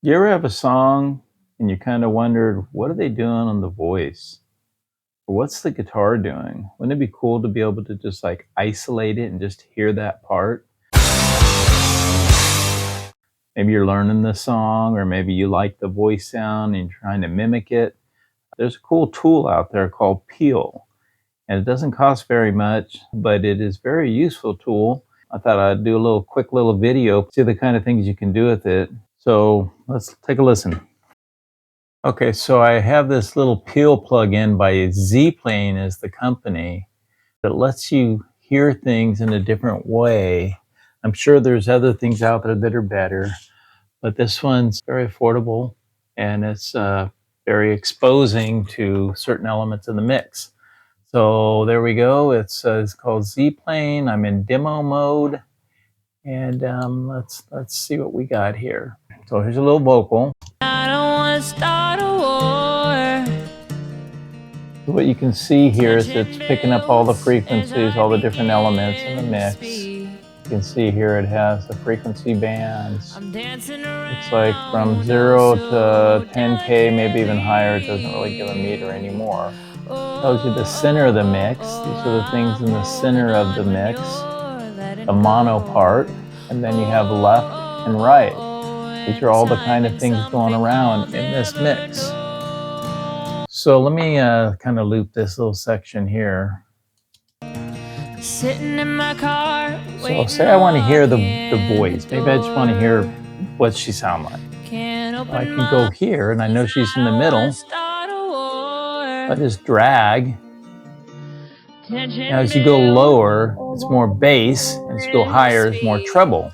You ever have a song and you kind of wondered, what are they doing on the voice? Or what's the guitar doing? Wouldn't it be cool to be able to just like isolate it and just hear that part? Maybe you're learning the song, or maybe you like the voice sound and you're trying to mimic it. There's a cool tool out there called Peel, and it doesn't cost very much, but it is a very useful tool. I thought I'd do a quick little video, see the kind of things you can do with it. So let's take a listen. Okay, so I have this little Peel plugin by Z-Plane as the company that lets you hear things in a different way. I'm sure there's other things out there that are better, but this one's very affordable and it's very exposing to certain elements in the mix. So there we go. It's called Z-Plane. I'm in demo mode, and let's see what we got here. So here's a little vocal. I don't want to start a war. What you can see here is it's picking up all the frequencies, all the different elements in the mix. You can see here it has the frequency bands. It's like from 0 to 10K, maybe even higher. It doesn't really give a meter anymore. It tells you the center of the mix. These are the things in the center of the mix, the mono part, and then you have left and right. These are all the kind of things going around in this mix. So let me kind of loop this little section here. Sitting in my car. So say I want to hear the voice. Maybe I just want to hear what she sounds like. I can go here, and I know she's in the middle. I just drag. Now as you go lower, it's more bass. As you go higher, it's more treble.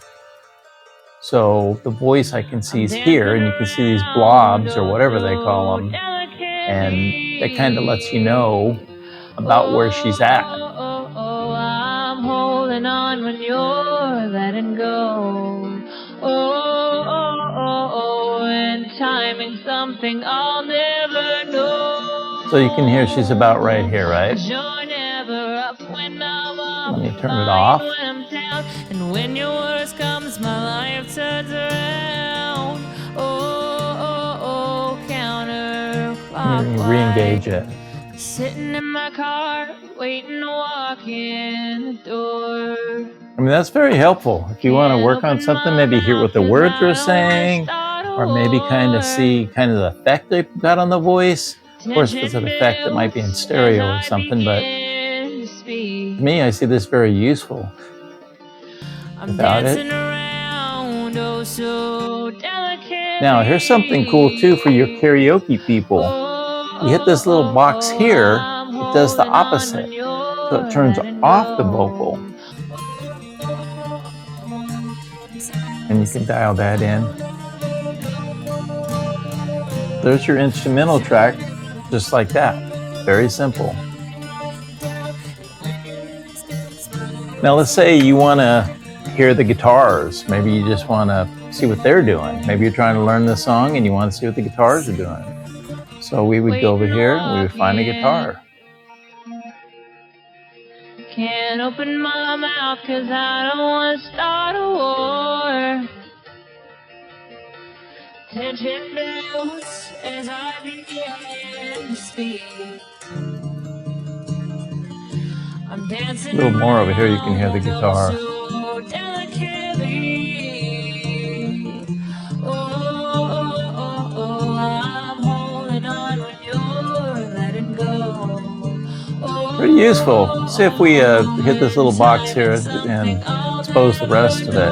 So the voice I can see is here, and you can see these blobs or whatever they call them. And that kind of lets you know about where she's at. I'm holding on when you're letting go. And timing something I'll never know. So you can hear she's about right here, right? Let me turn it off. And when your worst comes, my life turns around. Re-engage it. Sitting in my car, waiting to walk in the door. I mean, that's very helpful. If you want to work on something, maybe hear what the words are saying, or maybe kind of see kind of the effect they've got on the voice. Of course, if it's an effect that might be in stereo or something, but to me, I see this very useful. Without it. Now, here's something cool too for your karaoke people. You hit this little box here, it does the opposite. So it turns off the vocal. And you can dial that in. There's your instrumental track, just like that. Very simple. Now let's say you want to hear the guitars. Maybe you just want to see what they're doing. Maybe you're trying to learn the song and you want to see what the guitars are doing. So we would go over here and we would find a guitar. Can't open my mouth cause I don't want to start a war. Tension builds as I begin to speak. I'm dancing a little more over here, you can hear the guitar. Pretty useful. Let's see if we hit this little box here and expose the rest of it.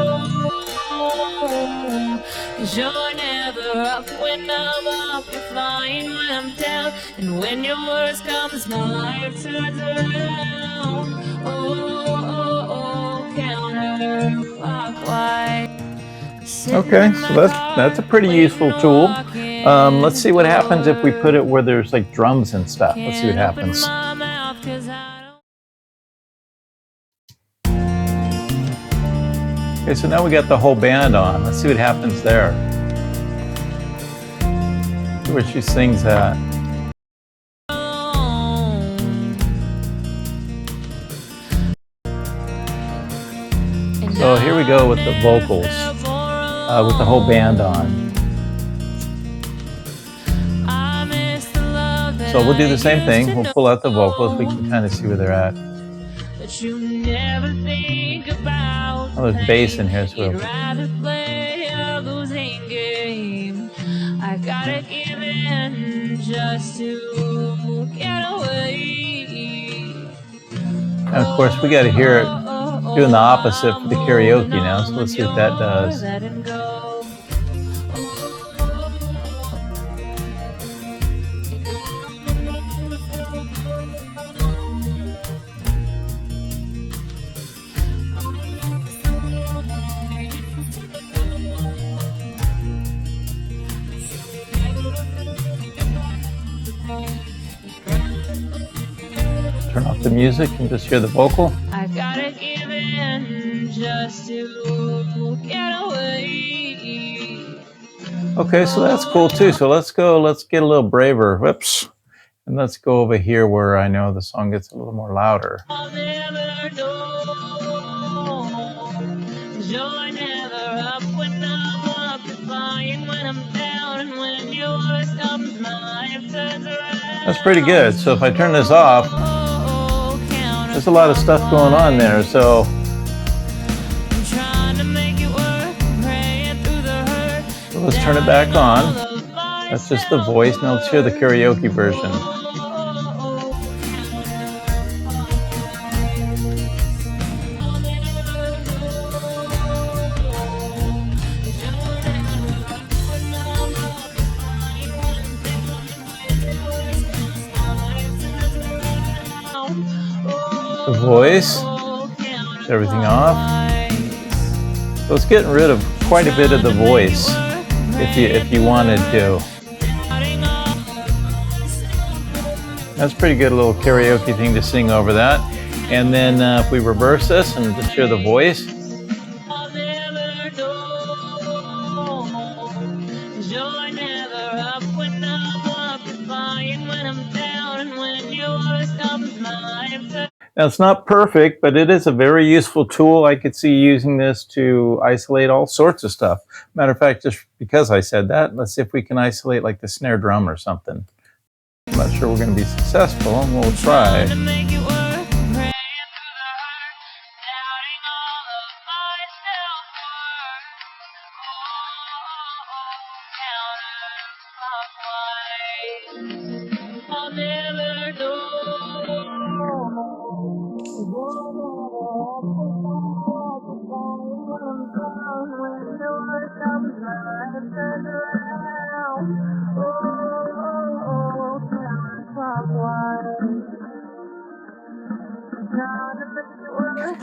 You're never up when I'm up, you're flying when I'm down, and when your words comes, my life turns around. Counterclockwise. Okay, so that's a pretty useful tool. Let's see what happens if we put it where there's like drums and stuff. Let's see what happens. Okay, so now we got the whole band on. Let's see what happens there. See where she sings at. So here we go with the vocals, with the whole band on. So we'll do the same thing. We'll pull out the vocals. We can kind of see where they're at. But you never think about Oh, there's bass in here, so you'd rather play a losing game. I gotta give in just to get away. And of course, we got to hear it doing the opposite for the karaoke now. So let's see what that does. Turn off the music and just hear the vocal. I gotta give in just to get away. Okay, so that's cool too. So let's get a little braver. Whoops. And let's go over here where I know the song gets a little more louder. I'll never know. You're never up when I'm up, flying when I'm down, and when yours comes, mine turns around. That's pretty good. So if I turn this off, there's a lot of stuff going on there. So let's turn it back on. That's just the voice. Now let's hear the karaoke version. The voice, everything off. So it's getting rid of quite a bit of the voice if you wanted to. That's a pretty good little karaoke thing to sing over that. And then if we reverse this and just hear the voice. Now, it's not perfect, but it is a very useful tool. I could see using this to isolate all sorts of stuff. Matter of fact, just because I said that, let's see if we can isolate like the snare drum or something. I'm not sure we're going to be successful, and we'll try.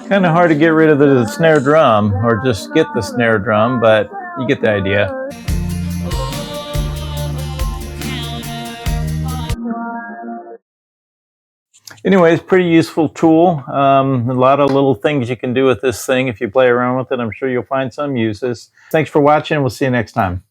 Kind of hard to get rid of the snare drum, or just get the snare drum, but you get the idea. Anyways, pretty useful tool. A lot of little things you can do with this thing. If you play around with it, I'm sure you'll find some uses. Thanks for watching. We'll see you next time.